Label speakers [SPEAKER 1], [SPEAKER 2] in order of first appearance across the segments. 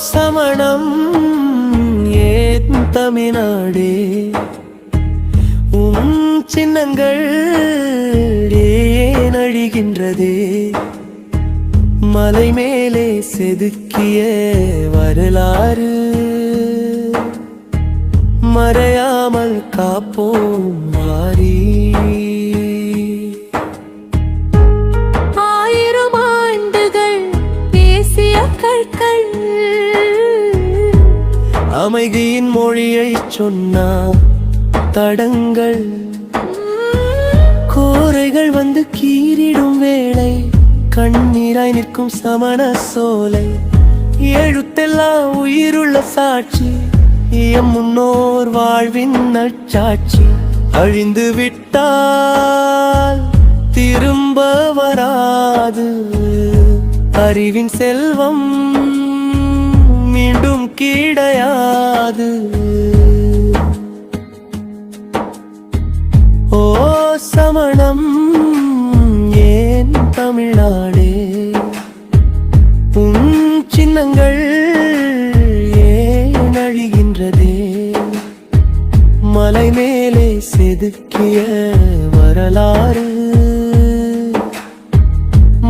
[SPEAKER 1] சமணம் ஏன் தமிழ்நாடே சின்னங்கள் ஏன் அழிகின்றதே மலை மேலே செதுக்கிய வரலாறு மறையாமல் காப்போம் மாறி
[SPEAKER 2] ஆயிரம் ஆண்டுகள் பேசிய கற்கள்
[SPEAKER 1] அமைதியின் மொழியை சொன்னார் தடங்கள் கோரைகள் வந்து கீறிடும் வேளை கண்ணீராய் நிற்கும் சமண சோலை எழுத்தெல்லாம் உயிருள்ள சாட்சி எம் முன்னோர் வாழ்வின் நற்சாட்சி அழிந்து விட்டால் திரும்ப வராது அறிவின் செல்வம் மீண்டும் கிடையாது. ஓ சமணம் ஏன் தமிழ்நாடே சின்னங்கள் ஏன் அழிகின்றதே மலை மேலே செதுக்கிய வரலாறு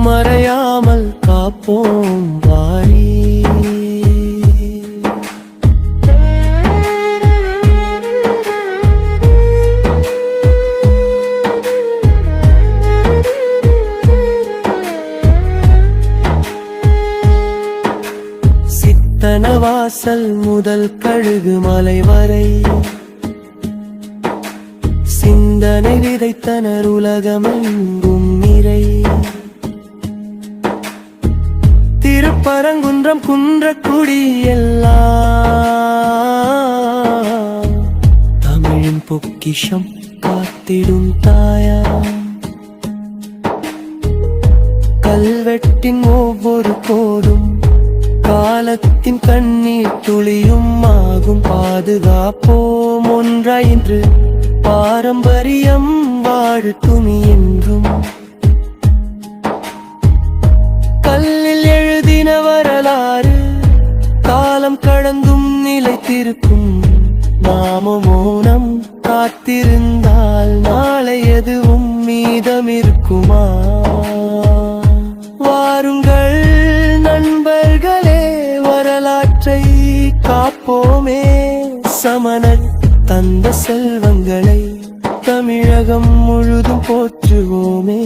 [SPEAKER 1] மறையாமல் காப்போம் வாரி. சித்தனவாசல் முதல் கழுகு மலை வரை சிந்தனை விதைத்தனர் உலகமெங்கும் நிறை. திருப்பரங்குன்றம் குன்றக்குடி எல்லாம் தமிழின் பொக்கிஷம் காத்திடும் தாயா. கல்வெட்டின் ஒவ்வொரு கோடும் காலத்தின் கண்ணீர் துளியும் ஆகும். பாதுகாப்போம் ஒன்றாயின்று பாரம்பரியம் வாழட்டுமி என்றும். கல்லில் எழுதின வரலாறு காலம் கடந்தும் நிலைத்திருக்கும். நாம மௌனம் காத்திருந்தால் நாளை எதுவும் மீதம் இருக்குமா? வாருங்கள் நண்பர்களே வரலாற்றை காப்போமே. சமணர் தந்த செல்வங்களை தமிழகம் முழுதும் போற்றுவோமே.